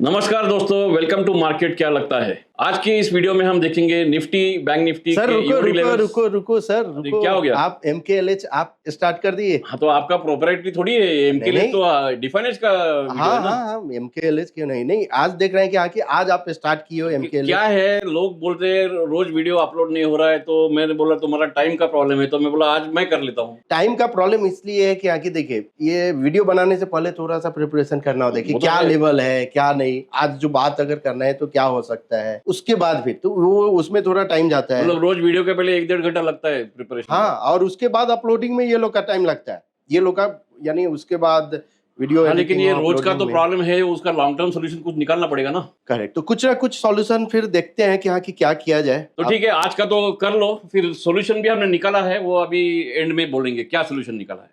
नमस्कार दोस्तों, welcome to market. क्या लगता है आज की इस वीडियो में हम देखेंगे निफ्टी, बैंक निफ्टी सर के ईओडी लेवल्स। रुको सर रुको। क्या हो गया? आप MKLH आप स्टार्ट कर दिए? हाँ, तो आपका प्रोपराइटरी थोड़ी है एमकेएलएच, तो डिफाइनेंस का वीडियो है ना। हाँ MKLH क्यों नहीं आज देख रहे हैं कि आज आप स्टार्ट किए हो MKLH। क्या है, लोग बोलते हैं रोज वीडियो अपलोड नहीं हो रहा है, तो मैंने बोला तुम्हारा टाइम का प्रॉब्लम है, तो मैं बोला आज मैं कर लेता हूँ। टाइम का प्रॉब्लम इसलिए है कि देखिए, ये वीडियो बनाने से पहले थोड़ा सा प्रिपरेशन करना हो, देखिए क्या लेवल है क्या नहीं, आज जो बात अगर करना है तो क्या हो सकता है, उसके बाद फिर तो वो उसमें थोड़ा टाइम जाता है। मतलब रोज वीडियो के पहले 1-1.5 घंटा लगता है प्रिपरेशन। हाँ, और उसके बाद अपलोडिंग में ये लोग का टाइम लगता है, ये लोग का यानी उसके बाद वीडियो। हाँ, लेकिन ये रोज का तो प्रॉब्लम है, उसका लॉन्ग टर्म सोल्यूशन कुछ निकालना पड़ेगा ना। करेक्ट, तो कुछ ना कुछ सॉल्यूशन फिर देखते हैं कि क्या किया जाए। तो ठीक है, आज का तो कर लो, फिर सॉल्यूशन भी हमने निकाला है, वो अभी एंड में बोलेंगे क्या सॉल्यूशन निकाला है।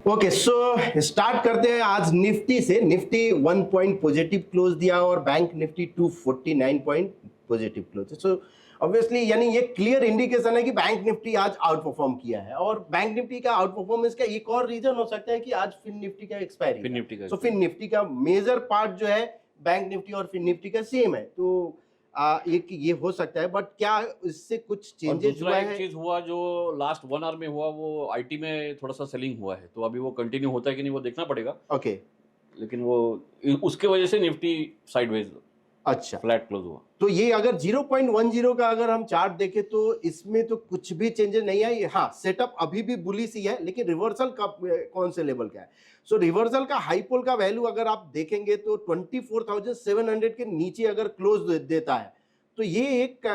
ओके, सो स्टार्ट करते हैं आज निफ्टी से। निफ्टी 1 पॉइंट पॉजिटिव क्लोज दिया और bank Nifty 249 point positive close. So obviously यानी ये क्लियर इंडिकेशन है कि बैंक निफ्टी आज आउट परफॉर्म किया है, और बैंक निफ्टी का आउट परफॉर्मेंस का एक और रीजन हो सकता है कि आज फिन निफ्टी का एक्सपायरी। सो फिन निफ्टी का मेजर पार्ट जो है बैंक निफ्टी और फिन निफ्टी का सेम है, तो एक ये हो सकता है, बट क्या इससे कुछ चेंजेस हुआ है? चीज हुआ जो लास्ट 1 आवर में हुआ, वो आईटी में थोड़ा सा सेलिंग हुआ है, तो अभी वो कंटिन्यू होता है कि नहीं वो देखना पड़ेगा। ओके, लेकिन वो उसके वजह से निफ्टी साइडवेज अच्छा फ्लैट क्लोज हुआ। तो ये अगर 0.10 का अगर हम चार्ट देखें तो इसमें तो कुछ भी चेंजेस नहीं आई। हाँ, सेटअप अभी भी बुलिश ही है, लेकिन रिवर्सल का कौन से लेवल का है? सो रिवर्सल का हाई पोल का वैल्यू अगर आप देखेंगे तो 24,700 के नीचे अगर क्लोज देता है तो ये एक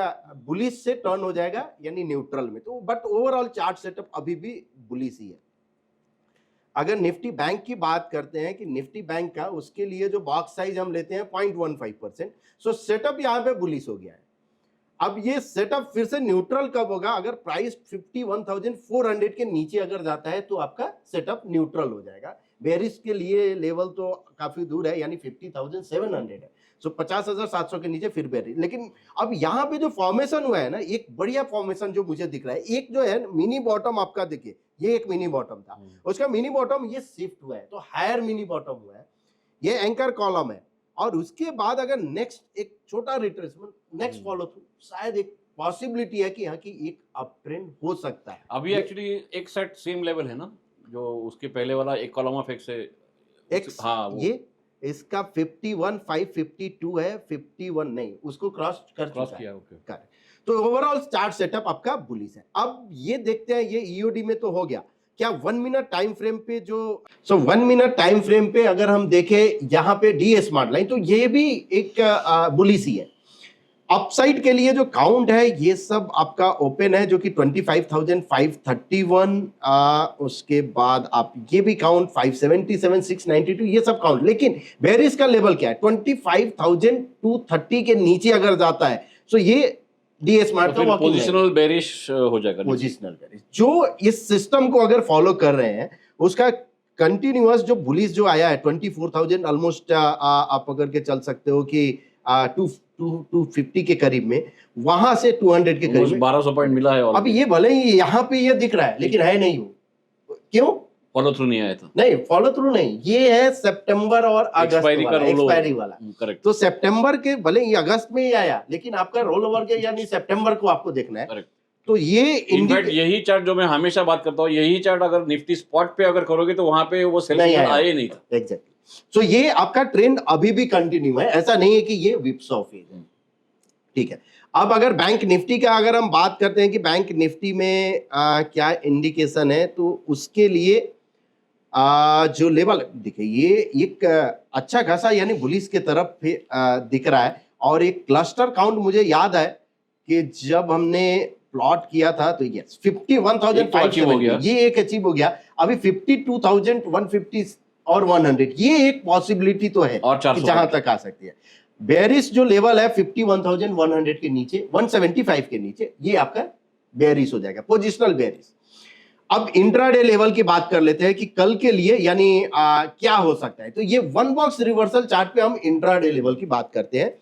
बुलिश से टर्न हो जाएगा, यानी न्यूट्रल में। तो बट ओवरऑल चार्ट सेटअप अभी भी बुलिश ही है। अगर निफ्टी बैंक की बात करते हैं कि निफ्टी बैंक का, उसके लिए जो बॉक्स साइज हम लेते हैं 0.15%। सो सेटअप यहाँ पे बुलिश हो गया है। अब ये सेटअप फिर से न्यूट्रल कब होगा? अगर प्राइस 51,400 के नीचे अगर जाता है तो आपका सेटअप न्यूट्रल हो जाएगा। बेरिश के लिए लेवल तो काफी दूर है, यानी 50,700 है। सो 50,700 के नीचे फिर बेरिश। लेकिन अब यहाँ पे जो फॉर्मेशन हुआ है ना, एक बढ़िया फॉर्मेशन जो मुझे दिख रहा है, एक जो है मिनी बॉटम आपका, देखिए ये एक मिनी बॉटम था, उसका मिनी बॉटम ये शिफ्ट हुआ है, तो हायर मिनी बॉटम हुआ है, ये एंकर कॉलम है, और उसके बाद अगर नेक्स्ट एक छोटा रिट्रेसमेंट, नेक्स्ट फॉलो थ्रू, शायद एक पॉसिबिलिटी है कि यहाँ की एक अप ट्रेंड हो सकता है। अभी एक्चुअली एक सेट सेम लेवल है ना, जो उसके पहले वाला एक कॉलम ऑफ एक्स है एक्स। हाँ, ये इसका 51,552 है, 51 नहीं, उसको क्रॉस किया। ओके, तो ओवरऑल चार्ट सेटअप आपका बुलिश है। अब ये देखते हैं, ये ईओडी में तो हो गया, क्या 1 मिनट टाइम फ्रेम पे जो 1 मिनट टाइम फ्रेम पे अगर हम देखें यहाँ पे डी स्मार्ट लाइन, तो ये भी एक बुलिश ही है। अपसाइड के लिए जो काउंट है ये सब आपका ओपन है, जो कि 25,531, उसके बाद आप ये भी काउंट 577, 692, ये सब काउंट। लेकिन बेरिश का लेवल क्या है? 25,230 के नीचे अगर जाता है तो ये डी स्मार्ट का पोजिशनल बेरिश हो जाएगा। पोजिशनल बेरिश जो इस सिस्टम को अगर फॉलो कर रहे हैं, उसका कंटिन्यूअस जो बुलिश जो आया है 24,000 ऑलमोस्ट, आप अगर के चल सकते हो कि 250 के करीब में, वहां से 200 के करीब 1200 पॉइंट मिला है। अब ये भले ही यहाँ पे ये दिख रहा है, लेकिन है नहीं वो। क्यों? फॉलो थ्रू नहीं आया था। नहीं, फॉलो थ्रू नहीं, ये है सितंबर और अगस्त एक्सपायरी वाला। करेक्ट। तो सितंबर के भले ही अगस्त में ही आया, लेकिन आपका रोल ओवर के यानी सितंबर को आपको देखना है। करेक्ट। तो ये इनफैक्ट यही चार्ट जो मैं हमेशा बात करता हूँ, यही चार्ट अगर निफ्टी स्पॉट पे अगर करोगे तो वहां पे वो सेल आया नहीं था। एग्जैक्टली। सो ये आपका ट्रेंड अभी भी कंटिन्यू है, ऐसा नहीं है कि ये विप्स ऑफ है। ठीक है, अब अगर बैंक निफ्टी का अगर हम बात करते हैं कि बैंक निफ्टी में क्या इंडिकेशन है, तो उसके लिए जो लेवल देखिए, ये एक अच्छा खासा यानी बुलिश के तरफ दिख रहा है। और एक क्लस्टर काउंट मुझे याद है कि जब हमने प्लॉट किया था तो यस 51,500 ये एक अचीव हो गया। अभी 52,150 और 100 ये एक पॉसिबिलिटी तो है जहां तक आ सकती है। बेरिश जो लेवल है 51,100 के नीचे, 175 के नीचे, ये आपका बेरिश हो जाएगा, पोजिशनल बेरिश। अब इंट्राडे लेवल की बात कर लेते हैं कि कल के लिए यानी क्या हो सकता है। तो ये 1 बॉक्स रिवर्सल चार्ट पे हम इंट्राडे लेवल की बात करते हैं।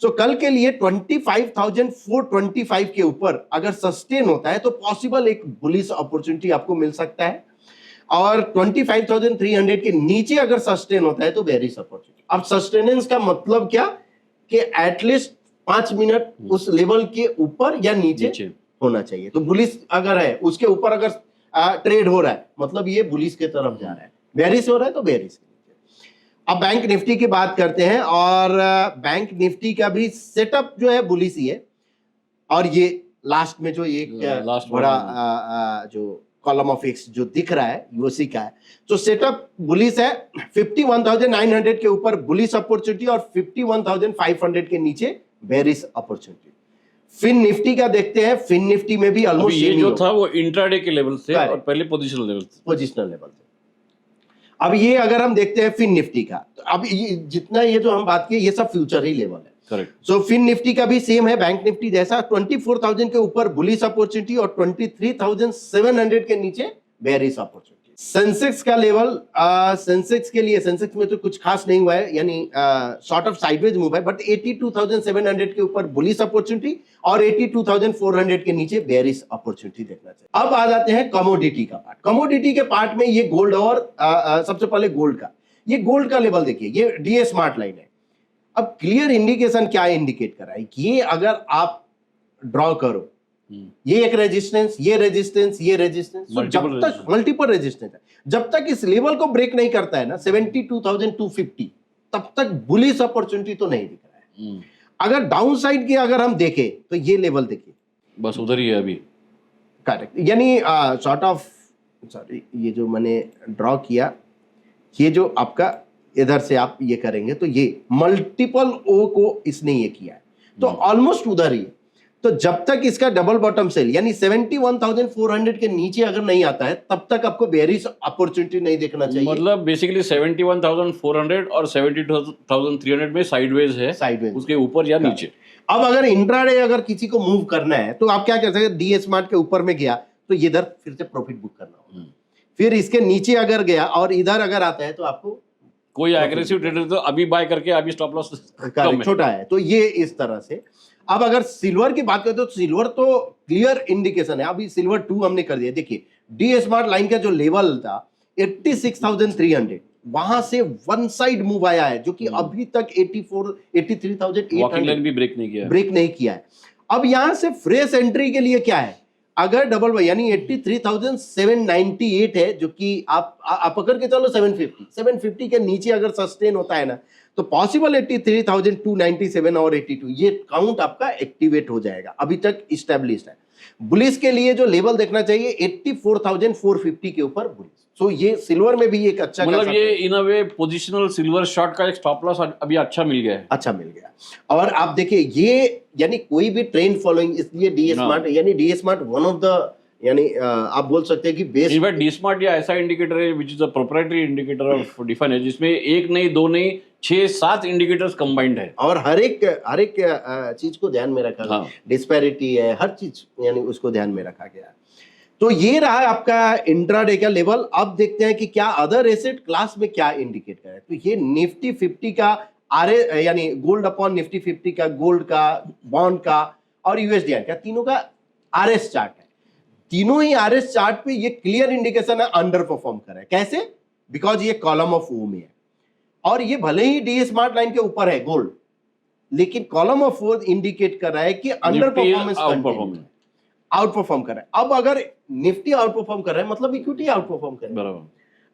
सो कल के लिए 25,425 के ऊपर अगर सस्टेन होता है तो पॉसिबल एक बुलिश अपॉर्चुनिटी आपको मिल सकता है। और 25,300 के नीचे अगर सस्टेन होता है तो बेरिश अपॉर्चुनिटी। अब सस्टेनेंस का मतलब क्या कि एटलीस्ट 5 मिनट उस लेवल के ऊपर या नीचे होना चाहिए। तो बुलिश अगर है उसके ऊपर अगर ट्रेड हो रहा है मतलब ये बुलिश के तरफ जा रहा है, बेरिश हो रहा है तो बेरिश के नीचे। अब बैंक निफ्टी की बात करते हैं और बैंक निफ्टी का भी सेटअप जो है बुलिश ही है। और ये लास्ट में जो एक बड़ा जो कॉलम ऑफ एक्स जो दिख रहा है यूएससी का है, तो सेटअप बुलिश है। 51,900 के ऊपर बुलिश अपॉर्चुनिटी और 51,500 के नीचे बेरिश अपॉर्चुनिटी। फिन निफ्टी का देखते हैं, फिन निफ्टी में भी ऑलमोस्ट ये जो था वो इंट्राडे के लेवल से और पहले पोजीशनल लेवल से। अब ये अगर हम देखते हैं फिन निफ्टी का, तो अब ये जितना ये जो हम बात की ये सब फ्यूचर ही लेवल है। करेक्ट। सो फिन निफ्टी का भी सेम है बैंक निफ्टी जैसा, 24,000 के ऊपर बुलिश अपॉर्चुनिटी और 23,700 के नीचे बेरिश अपॉर्चुनिटी। सेंसेक्स का लेवल, सेंसेक्स के लिए, सेंसेक्स में तो कुछ खास नहीं हुआ है, यानी सॉर्ट ऑफ साइडवेज मूव है, बट 82,700 के ऊपर बुलिश अपॉर्चुनिटी और 82,400 के नीचे बेरिश अपॉर्चुनिटी देखना चाहिए। अब आ जाते हैं कमोडिटी का पार्ट। कमोडिटी के पार्ट में ये गोल्ड और सबसे पहले गोल्ड का, ये गोल्ड का लेवल देखिए, ये डीए स्मार्ट लाइन है। अब क्लियर इंडिकेशन क्या इंडिकेट कर रहा है, ये अगर आप ड्रॉ करो ये एक रेजिस्टेंस, ये रेजिस्टेंस, ये रेजिस्टेंस, जब तक मल्टीपल रेजिस्टेंस है, जब तक इस लेवल को ब्रेक नहीं करता है ना 72,250, तब तक बुलिश अपॉर्चुनिटी तो नहीं दिख रहा है। अगर डाउन साइड की अगर हम देखें तो ये लेवल देखिए, बस उधर ही है अभी। करेक्ट, यानी सॉर्ट ऑफ, सॉरी ये जो मैंने ड्रॉ किया, ये जो आपका इधर से आप ये करेंगे तो ये मल्टीपल ओ को इसने ये किया है, तो ऑलमोस्ट उधर ही। तो जब तक इसका डबल बॉटम सेल यानी 71,400 के नीचे अगर नहीं आता है तब तक आपको बेरिश अपॉर्चुनिटी नहीं देखना चाहिए। मतलब बेसिकली 71,400 और 72,300 में साइडवेज है, साइडवेज उसके ऊपर या नीचे। अब अगर इंट्राडे अगर किसी को मूव करना है तो आप क्या कर सकते हैं, डीए स्मार्ट के ऊपर में गया तो ये इधर फिर से प्रॉफिट बुक करना होगा, फिर इसके नीचे अगर गया और इधर अगर आता है तो आपको कोई एग्रेसिव ट्रेडर तो अभी बाय करके अभी स्टॉप लॉस छोटा है, तो ये इस तरह से। अब अगर सिल्वर की बात करें तो सिल्वर तो क्लियर इंडिकेशन है, अभी सिल्वर 2 हमने कर दिया। देखिए डी स्मार्ट लाइन का जो लेवल था 86,300, वहां से वन साइड मूव आया है जो कि अभी तक 83,800 भी ब्रेक नहीं किया है। अब यहां से फ्रेश एंट्री के लिए क्या है, अगर डबल वाई यानी 83,798 है जो कि आप पकड़ के चलो 750 के नीचे अगर सस्टेन होता है ना तो पॉसिबल 83,297 और 82 ये काउंट आपका एक्टिवेट हो जाएगा, अभी तक इस्टेब्लिश्ड है। बुलिश के लिए जो लेवल देखना चाहिए 84,450 के ऊपर बुलिश। सो ये सिल्वर में भी एक अच्छा, मतलब ये इन अ वे पोजिशनल सिल्वर शॉर्ट का एक स्टॉप लॉस अभी अच्छा मिल गया है, अच्छा मिल गया। और आप देखिए ये यानी कोई भी ट्रेंड फॉलोइंग, इसलिए डी स्मार्ट यानी D smart one of the यानी आप बोल सकते हैं कि बेस्ट। इनफैक्ट डी स्मार्ट या ऐसा इंडिकेटर है which is a proprietary indicator of define है जिसमें एक नहीं दो नहीं 6-7 इंडिकेटर्स कंबाइंड है और हर एक चीज को ध्यान में रखा गया, डिस्पैरिटी है, हर चीज यानी उसको ध्यान में रखा गया। तो ये रहा आपका इंट्राडे का लेवल। अब देखते हैं कि क्या अदर एसेट क्लास में क्या इंडिकेट कर रहा है। तो ये निफ्टी 50 का आरए यानी गोल्ड अपॉन निफ्टी 50 का, गोल्ड का, बॉन्ड का और यूएसडीआई का, तीनों का आरएस चार्ट है। तीनों ही आरएस चार्ट पे ये क्लियर इंडिकेशन है अंडर परफॉर्म कर रहा है। कैसे? बिकॉज ये कॉलम ऑफ ओ में है और ये भले ही डी स्मार्ट लाइन के ऊपर है गोल्ड, लेकिन कॉलम ऑफ ओ इंडिकेट कर रहा है कि अंडर परफॉर्मेंस, आउट परफॉर्म कर रहा है। अब अगर निफ्टी आउट परफॉर्म कर रहा है मतलब इक्विटी आउट परफॉर्म कर रहा है।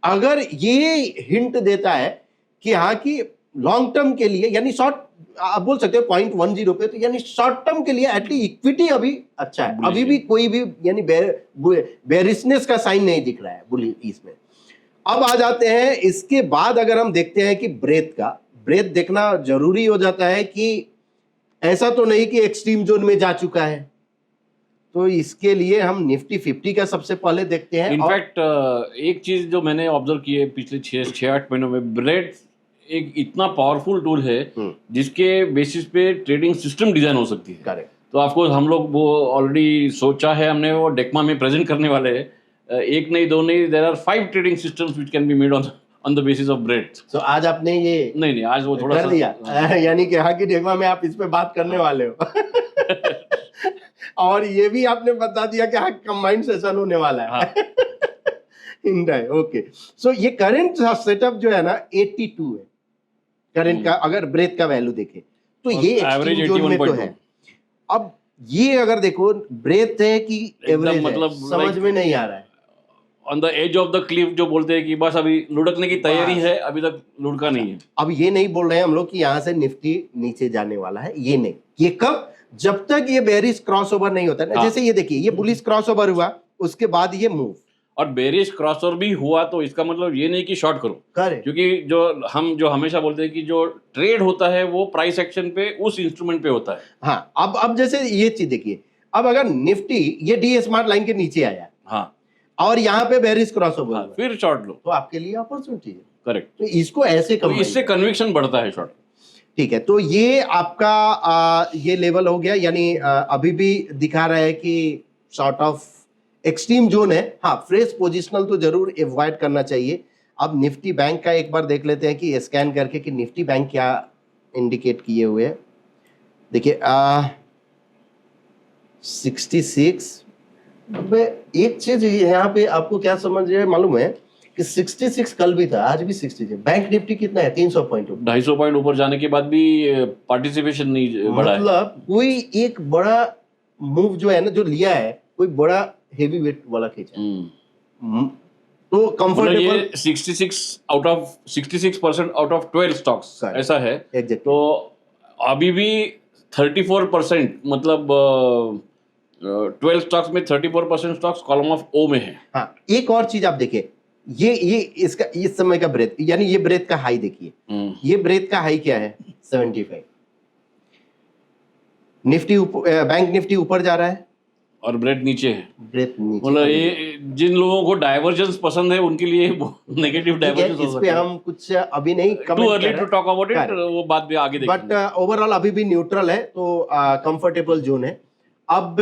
अगर ये हिंट देता है कि हाँ कि लॉन्ग टर्म के लिए यानी शॉर्ट आप बोल सकते हो 0.10 पे, तो यानी शॉर्ट टर्म के लिए एटलीस्ट इक्विटी अभी अच्छा है, अभी भी कोई भी यानी बेरिशनेस का साइन नहीं दिख रहा है बुलिश इसमें। अब आ जाते हैं इसके बाद अगर हम देखते हैं कि ब्रेथ देखना जरूरी हो जाता है कि ऐसा तो नहीं कि एक्सट्रीम जोन में जा चुका है, तो इसके लिए हम निफ्टी 50 का सबसे पहले देखते हैं। इनफैक्ट एक चीज जो मैंने ऑब्जर्व की है पिछले 6-8 महीनों में, ब्रेथ एक इतना पावरफुल टूल है जिसके बेसिस पे ट्रेडिंग सिस्टम डिजाइन हो सकती है। करेक्ट। तो ऑफकोर्स हम लोग वो ऑलरेडी सोचा है हमने, वो डेकमा में प्रेजेंट करने वाले हैं। एक नहीं दो नहीं, there are 5 trading systems which can be made on the basis of breath. So आज आपने ये नहीं आज वो थोड़ा कर दिया यानी कि हाँ कि डेकमा में आप इस पे बात करने वाले हो और ये भी आपने बता दिया कि हाँ कंबाइंड सेशन होने वाला है। इंडा है, ओके। सो ये करंट सेटअप जो है ना 82 है करंट का, अगर ब्रेथ का वैल्यू देखें तो और ये एवरेज एक्सट्रीम जोन में तो 81.2 है। अब ये अगर देखो ब्रेथ है कि एवरेज मतलब है, समझ like- में नहीं आ रहा है। On the edge of the cliff जो बोलते हैं कि बस अभी लुढ़कने की तैयारी बस। है, अभी तक लुढ़का नहीं है। अब ये नहीं बोल रहे हैं हम लोग कि यहाँ से निफ्टी नीचे जाने वाला है, ये नहीं। ये कब? जब तक ये बेरिश क्रॉसओवर नहीं होता है ना। हाँ। जैसे ये देखिए, ये बुलिश क्रॉसओवर हुआ, उसके बाद ये मूव और बेरिश क्रॉसओवर भी हुआ तो इसका मतलब ये नहीं कि शॉर्ट करो, करे। क्योंकि जो हमेशा बोलते हैं कि जो ट्रेड होता है वो प्राइस एक्शन पे उस इंस्ट्रूमेंट पे होता है। हाँ, अब जैसे ये चीज देखिए, अब अगर निफ्टी ये डी स्मार्ट लाइन के नीचे आया हाँ, और यहाँ पे बेरिश क्रॉसओवर हाँ हुआ, फिर शॉर्ट लो। तो आपके लिए अपॉर्चुनिटी है। करेक्ट। तो इसको ऐसे तो कम, इससे कन्विक्शन बढ़ता है शॉर्ट। ठीक है। तो ये आपका ये लेवल हो गया, यानी अभी भी दिखा रहा है कि सॉर्ट ऑफ एक्सट्रीम जोन है। हाँ, फ्रेश पोजिशनल तो जरूर अवॉइड करना चाहिए। अब निफ्टी बैंक का एक बार देख लेते हैं कि स्कैन करके कि निफ्टी बैंक क्या इंडिकेट किए हुए है। देखिए 66। अब एक चीज यहाँ पे आपको क्या समझ है मालूम है कि 66 कल भी था, आज भी 66। बैंक निफ्टी कितना है? 300 पॉइंट। 250 पॉइंट ऊपर जाने के बाद भी पार्टिसिपेशन नहीं बढ़ा है। मतलब कोई एक बड़ा मूव जो है ना, जो लिया है, कोई बड़ा हेवी वेट वाला खींचा है। तो मतलब कंफर्टेबल ये 66% आउट ऑफ 12 स्टॉक्स Correct. ऐसा है। एग्जैक्ट। तो अभी भी 34%, मतलब 12 स्टॉक्स में 34% स्टॉक्स कॉलम ऑफ ओ में है। हाँ, एक और चीज आप देखिए, ये इसका इस समय का ब्रेथ, यानी ये ब्रेथ का हाई देखिए। ये ब्रेथ का हाई क्या है? 75। निफ्टी बैंक निफ्टी ऊपर जा रहा है और ब्रेड नीचे है। ब्रेथ नीचे। मतलब ये जिन लोगों को डाइवर्जेंस पसंद है उनके लिए नेगेटिव ठीक है, डाइवर्जेंस हो इस पे सकता है। हम कुछ अभी नहीं टू कमेंट अर्ली कर to talk about it, Correct. वो बात भी आगे बट देखेंगे। ओवरऑल अभी भी न्यूट्रल है, तो कंफर्टेबल जोन है। अब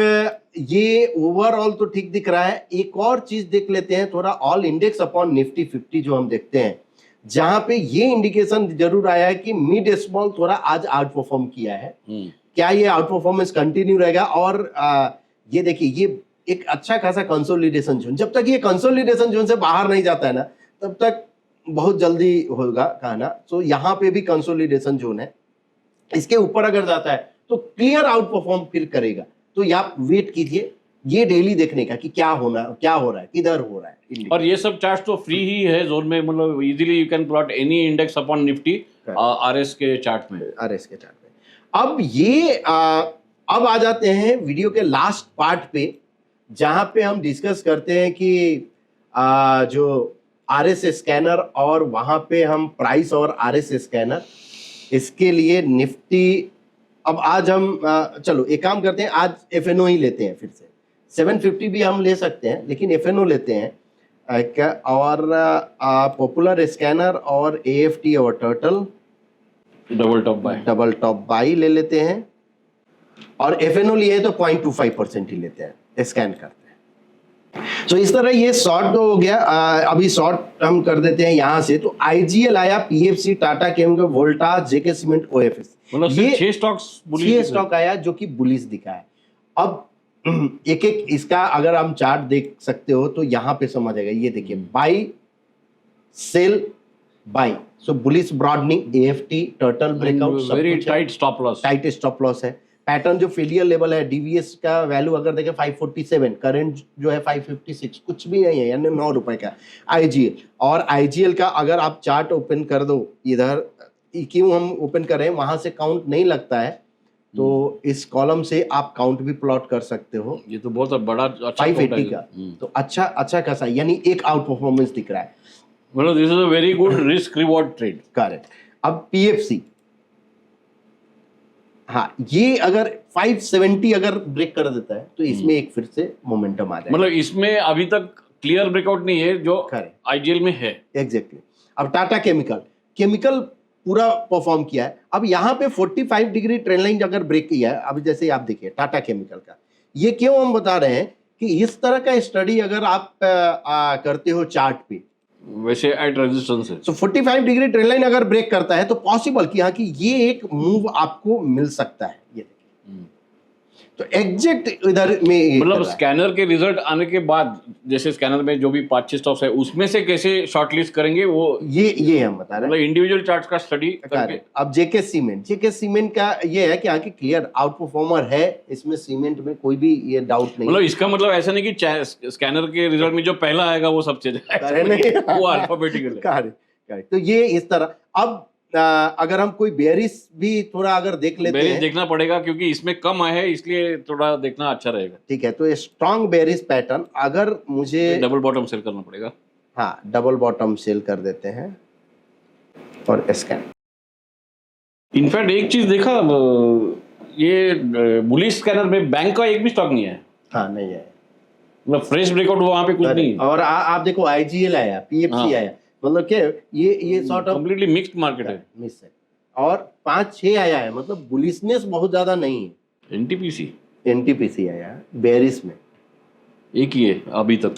ये ओवरऑल तो ठीक दिख रहा है। एक और चीज देख लेते हैं, थोड़ा ऑल इंडेक्स अपॉन निफ्टी 50 जो हम देखते हैं, जहां पे ये इंडिकेशन जरूर आया है कि मिड स्मॉल थोड़ा आज आउट परफॉर्म किया है। क्या ये आउट परफॉर्मेंस कंटिन्यू रहेगा? और ये देखिए, ये एक अच्छा खासा कंसोलिडेशन जोन, जब तक ये कंसोलिडेशन जोन से बाहर नहीं जाता है ना, तब तक बहुत जल्दी होगा कहना। तो यहाँ पे भी कंसोलिडेशन जोन है। इसके ऊपर अगर जाता है तो क्लियर आउट परफॉर्म फिर करेगा। तो आप वेट कीजिए ये डेली देखने का कि क्या हो रहा है, किधर हो रहा है। और ये सब चार्ट तो फ्री ही है जोन में, मतलब easily you can plot any index upon Nifty RS के चार्ट में। आरएस के चार्ट में। अब ये अब आ जाते हैं वीडियो के लास्ट पार्ट पे, जहां पे हम डिस्कस करते हैं कि जो आरएस स्कैनर, और वहां पे हम प्राइस और आरएस स्कैनर, इसके लिए निफ्टी। अब आज हम चलो एक काम करते हैं, आज एफएनओ ही लेते हैं फिर से। 750 भी हम ले सकते हैं, लेकिन एफएनओ लेते हैं क्या। और पॉपुलर स्कैनर और एएफटी और टर्टल डबल टॉप बाई ले लेते हैं। और एफएनओ लिए तो 0.25% ही लेते हैं, स्कैन करते हैं। तो इस तरह ये शॉर्ट तो हो गया। अभी शॉर्ट हम कर देते हैं यहाँ से। तो आईजीएल आया, पीएफसी, टाटा केमिकल, वोल्टास, जेके सीमेंट, ओएफएस, मतलब ये 6 स्टॉक्स स्टॉक आया जो कि बुलिश दिखा है। अब एक एक इसका अगर हम चार्ट देख सकते हो तो यहाँ पे समझ आएगा। ये देखिए, buy sell buy, so bullish broadening, AFT, turtle breakout, very tight stop loss, tight stop loss है। पैटर्न जो फेलियर लेवल है, डीवीएस का वैल्यू अगर देखें 547, करंट जो है 556, कुछ भी नहीं है, यानी 9 रुपए का आईजीएल। और आईजीएल का अगर आप चार्ट ओपन कर दो, इधर क्यों हम ओपन करें, वहां से काउंट नहीं लगता है, तो इस कॉलम से आप काउंट भी प्लॉट कर सकते हो। ये तो बहुत बड़ा अच्छा 580 का, तो अच्छा खासा, यानी एक आउट परफॉर्मेंस दिख रहा है। मतलब this is a very good risk reward trade. Correct. अब पीएफसी, हाँ, ये अगर 570 अगर ब्रेक कर देता है तो इसमें एक फिर से मोमेंटम आ जाएगा। मतलब इसमें अभी तक क्लियर ब्रेकआउट नहीं है जो आईजीएल में है। एग्जैक्टली। अब टाटा केमिकल पूरा परफॉर्म किया है। अब यहाँ पे 45 डिग्री ट्रेंड लाइन अगर ब्रेक किया है, अभी जैसे आप देखिए टाटा केमिकल का, ये क्यों हम बता रहे हैं कि इस तरह का स्टडी अगर आप करते हो चार्ट पे, वैसे एट रेजिस्टेंस है। तो 45 डिग्री ट्रेंड लाइन अगर ब्रेक करता है तो पॉसिबल कि हाँ कि ये एक मूव आपको मिल सकता है। ये देखिए, तो एग्जैक्ट इधर में ये कर मतलब रहा है। स्कैनर के रिजल्ट आने के बाद जैसे स्कैनर में जो भी 5-6 स्टॉक्स है उसमें से कैसे शॉर्टलिस्ट करेंगे वो, ये हम बता रहे मतलब इंडिविजुअल चार्ट्स का स्टडी हैं। करके। अब जेके सीमेंट का ये है कि आगे क्लियर आउट परफॉर्मर है, इसमें सीमेंट में कोई भी ये डाउट नहीं मतलब है। इसका मतलब ऐसा नहीं कि स्कैनर के रिजल्ट में जो पहला आएगा वो सबसे नहीं। वो अल्फाबेटिकल है। करेक्ट। तो ये इस तरह। अब अगर हम कोई बेरिस भी थोड़ा अगर देख लेते बेरिस हैं, देखना पड़ेगा क्योंकि इसमें कम आए हैं इसलिए थोड़ा देखना अच्छा रहेगा। ठीक है, तो स्ट्रॉन्ग बेरिस पैटर्न अगर मुझे डबल बॉटम सेल करना पड़ेगा। हाँ, डबल बॉटम सेल कर देते हैं और स्कैन। इनफैक्ट एक चीज देखा, ये बुलिश स्कैनर में बैंक का एक भी स्टॉक नहीं है, हाँ, नहीं है। मतलब फ्रेश ब्रेकआउट वहां पे कुछ नहीं है। और आप देखो आईजीएल आया, पीएफसी हाँ। आया, मतलब क्या ये sort of completely mixed market है। मिस है। और 5-6 आया है, मतलब बुलिशनेस बहुत ज्यादा नहीं है। एनटीपीसी एनटीपीसी आया है बेरिस में, एक ही है अभी तक।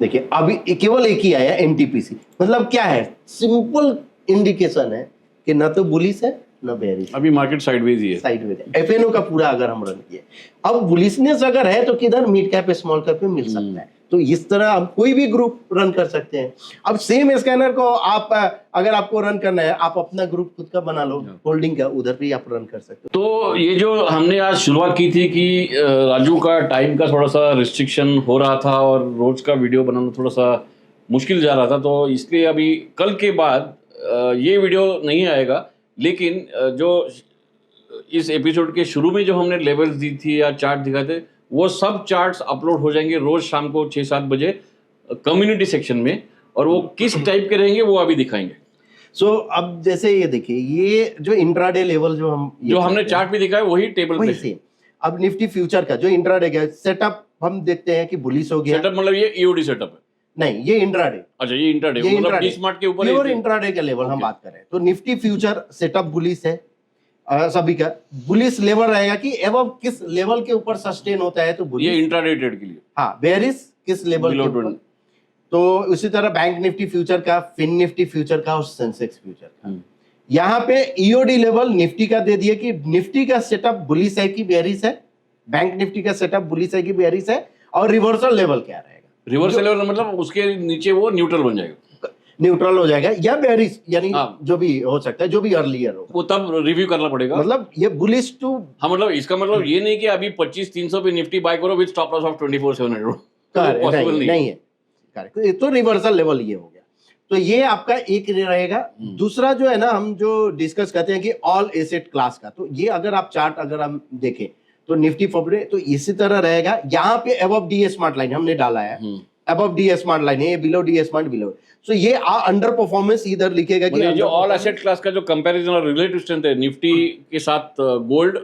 देखिए अभी केवल एक ही आया एनटीपीसी, मतलब क्या है, सिंपल इंडिकेशन है कि ना तो बुलिश है ना बेरिश, अभी मार्केट साइडवेज ही है। साइडवेज है। एफएनओ का पूरा अगर हम रन किए, अब बुलिशनेस अगर है तो किधर मिड कैप स्मॉल कैप में मिल सकता है। तो इस तरह हम कोई भी ग्रुप रन कर सकते हैं। अब सेम स्कैनर को आप अगर आपको रन करना है, आप अपना ग्रुप खुद का बना लो होल्डिंग का, उधर भी आप रन कर सकते हो। तो ये जो हमने आज शुरुआत की थी कि राजू का टाइम का थोड़ा सा रिस्ट्रिक्शन हो रहा था और रोज का वीडियो बनाना थोड़ा सा मुश्किल जा रहा था, तो इसलिए अभी कल के बाद ये वीडियो नहीं आएगा। लेकिन जो इस एपिसोड के शुरू में जो हमने लेवल्स दी थी या चार्ट दिखाए थे, वो सब चार्ट्स अपलोड हो जाएंगे रोज शाम को 6-7 बजे कम्युनिटी सेक्शन में, और वो किस टाइप के रहेंगे वो अभी दिखाएंगे। सो अब जैसे ये देखिए, ये जो इंट्राडे लेवल जो हमने चार्ट भी दिखाया वही टेबल पे सेम। अब निफ्टी फ्यूचर का जो इंट्राडे का सेटअप हम देखते हैं कि बुलिश हो गया। सेटअप मतलब ये ईओडी सेटअप है? नहीं, ये इंट्राडे। अच्छा, ये इंट्राडे मतलब डी स्मार्ट के ऊपर प्योर इंट्राडे का लेवल हम बात कर रहे हैं। तो निफ्टी फ्यूचर सेटअप बुलिश है सभी का। बुलिश लेवल रहेगा कि एवं किस लेवल के ऊपर सस्टेन होता है तो बुलिश, ये इंट्राडे ट्रेड के लिए। हाँ, बेरिश किस लेवल के ऊपर। तो उसी तरह बैंक निफ्टी फ्यूचर का, फिन निफ्टी फ्यूचर का और सेंसेक्स फ्यूचर का। यहाँ पे ईओडी लेवल निफ्टी का दे दिए कि निफ्टी का सेटअप बुलिश है कि बेरिश है, बैंक निफ्टी का सेटअप बुलिश है कि बेरिश है, और रिवर्सल लेवल क्या रहेगा। रिवर्सल लेवल मतलब उसके नीचे वो न्यूट्रल बन जाएगा, न्यूट्रल हो जाएगा या बेरिश, यानी जो भी हो सकता है, जो भी अर्लियर हो, वो तब रिव्यू करना पड़ेगा। मतलब ये बुलिश टू, हाँ, मतलब इसका मतलब ये नहीं कि अभी 25,300 पे निफ्टी बाय करो with stop loss of 24,700, possible नहीं है। करेक्ट। तो रिवर्सल लेवल ये हो गया। तो ये आपका एक रहेगा। दूसरा जो है ना, हम जो डिस्कस करते हैं कि ऑल एसेट क्लास का, तो ये अगर आप चार्ट अगर हम देखें तो निफ्टी फॉरवर्ड तो इसी तरह रहेगा। यहाँ पे अबव डी स्मार्ट लाइन हमने डाला है, अबव डी स्मार्ट लाइन है, बिलो डी स्मार्ट बिलो। सो ये अंडर परफॉर्मेंस इधर लिखेगा कि जो ऑल एसेट क्लास का जो कंपैरिजन और रिलेटिव स्ट्रेंथ है निफ्टी के साथ गोल्ड,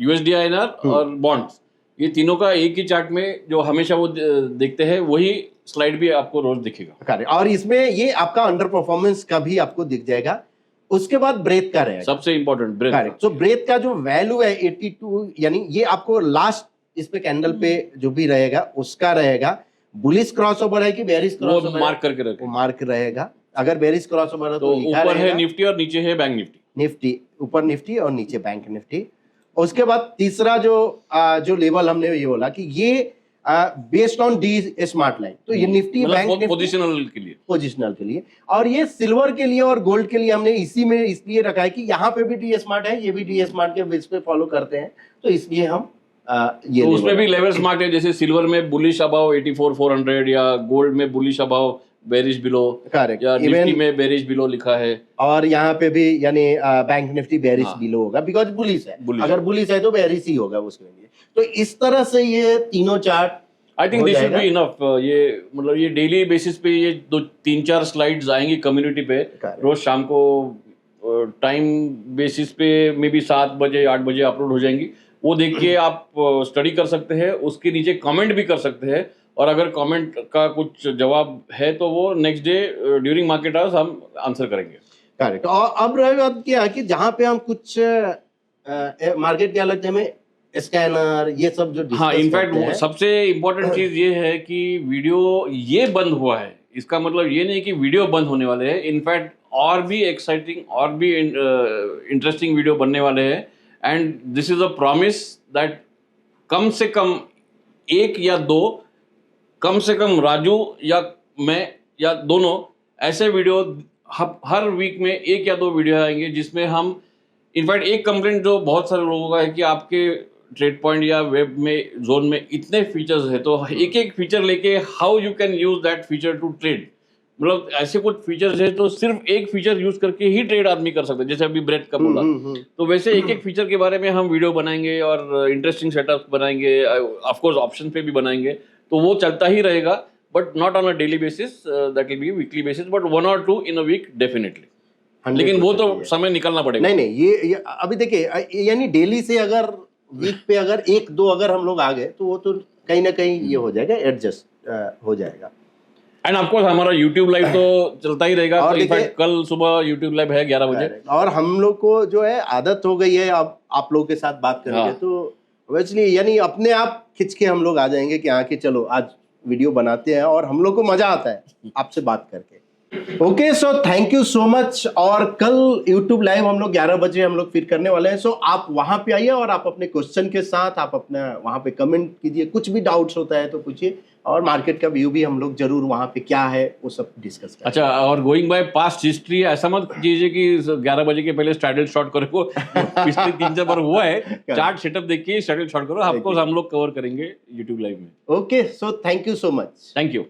यूएसडी आईएनआर और बॉन्ड्स, ये तीनों का एक ही चार्ट में जो हमेशा वो देखते हैं वही स्लाइड भी आपको रोज दिखेगा। और इसमें ये आपका अंडर परफॉर्मेंस का भी आपको दिख जाएगा। उसके बाद ब्रेथ का रहेगा, सबसे इंपॉर्टेंट ब्रेथ। करेक्ट। तो ब्रेथ का जो वैल्यू है 82, यानी ये आपको लास्ट इस पे कैंडल पे जो भी रहेगा उसका रहेगा। बुलिश क्रॉसओवर है कि बेरिश क्रॉसओवर, वो मार्क करके रखें, वो मार्क रहेगा। अगर बेरिश क्रॉसओवर है तो ऊपर है निफ्टी और नीचे है बैंक निफ्टी। निफ्टी ऊपर निफ्टी और नीचे बैंक निफ्टी। उसके बाद तीसरा जो लेवल हमने ये बोला कि ये based on D smart line, तो ये निफ्टी बैंक पोजिशनल के लिए, और ये सिल्वर के लिए और गोल्ड के लिए हमने इसी में इसलिए रखा है कि यहाँ पे भी डी स्मार्ट है, ये भी डी स्मार्ट के बेस पे फॉलो करते हैं, तो इसलिए हम ये तो उसमें भी लेवल स्मार्ट है। जैसे सिल्वर में बुलिश अबाव 84,400 या गोल्ड में bullish above bearish below, correct, या निफ्टी में बेरिश बिलो लिखा है, और यहाँ पे भी यानी बैंक निफ्टी बेरिश बिलो होगा बिकॉज बुलिश है। अगर बुलिश है तो बेरिश ही होगा उसके लिए। तो इस तरह से ये तीनों chart, I think this should be enough. ये मतलब ये डेली बेसिस पे ये 2-3-4 स्लाइड्स आएंगी कम्युनिटी पे रोज शाम को, टाइम बेसिस पे मे बी 7 बजे 8 बजे अपलोड हो जाएंगी। वो देख के आप स्टडी कर सकते हैं, उसके नीचे कमेंट भी कर सकते हैं, और अगर कमेंट का कुछ जवाब है तो वो next day during market hours हम आंसर करेंगे। करेक्ट। और अब रहेगा क्या कि जहाँ पे हम कुछ मार्केट के अलग में स्कैनर ये सब जो, हाँ, इनफैक्ट सबसे इम्पोर्टेंट चीज ये है कि वीडियो ये बंद हुआ है, इसका मतलब ये नहीं कि वीडियो बंद होने वाले हैं। इनफैक्ट और भी एक्साइटिंग और भी इंटरेस्टिंग वीडियो बनने वाले हैं, and this is a promise that come से कम एक या दो, कम से कम राजू या मैं या दोनों ऐसे वीडियो हर वीक में एक या दो वीडियो आएंगे जिसमें हम इनफैक्ट एक कंप्लेंट जो बहुत सारे लोगों का है कि आपके ट्रेड पॉइंट या वेब में जोन में इतने फीचर्स है तो एक एक फीचर लेके how you can use that feature to trade, मतलब ऐसे कुछ फीचर्स है तो सिर्फ एक फीचर यूज करके ही ट्रेड आदमी कर सकते हैं, जैसे अभी ब्रेड का बोला। तो वैसे एक एक फीचर के बारे में हम वीडियो बनाएंगे और इंटरेस्टिंग सेटअप बनाएंगे, ऑफ कोर्स ऑप्शन पे भी बनाएंगे, तो वो चलता ही रहेगा, but not on a daily basis, that will be weekly basis, but 1 or 2 in a week definitely. लेकिन वो तो समय निकालना पड़ेगा। नहीं नहीं, ये अभी देखिए, यानी डेली से अगर वीक पे अगर एक दो अगर हम लोग आ गए तो वो तो कहीं ना कहीं ये हो जाएगा, एडजस्ट हो जाएगा। एंड ऑफ कोर्स हमारा YouTube लाइव तो चलता ही रहेगा, और तो इनफैक्ट कल सुबह YouTube लाइव है 11 बजे। और हम लोग को जो है आदत हो गई है अब आप लोगों के साथ बात करने की, तो ऑब्वियसली यानी अपने आप खिंच के हम लोग आ जाएंगे कि हाँ कि चलो आज वीडियो बनाते हैं, और हम लोग को मजा आता है आपसे बात करके। Okay, so thank you so much. और कल YouTube लाइव हम लोग 11 बजे हम लोग फिर करने वाले हैं, सो आप वहां पे आइए और आप अपने क्वेश्चन के साथ आप अपना वहां पे कमेंट कीजिए, कुछ भी डाउट्स होता है तो पूछिए, और मार्केट का व्यू भी हम लोग जरूर वहां पे क्या है वो सब डिस्कस करें। अच्छा, और गोइंग बाय पास्ट हिस्ट्री, ऐसा मत कीजिए कि 11 बजे के पहले स्ट्रैडल शॉर्ट करो को पिछले 3-4 बार हुआ है, चार्ट सेटअप देखिए स्ट्रैडल शॉर्ट करो, ऑफ कोर्स हम लोग कवर करेंगे YouTube लाइव में। Okay, so thank you so much. Thank you.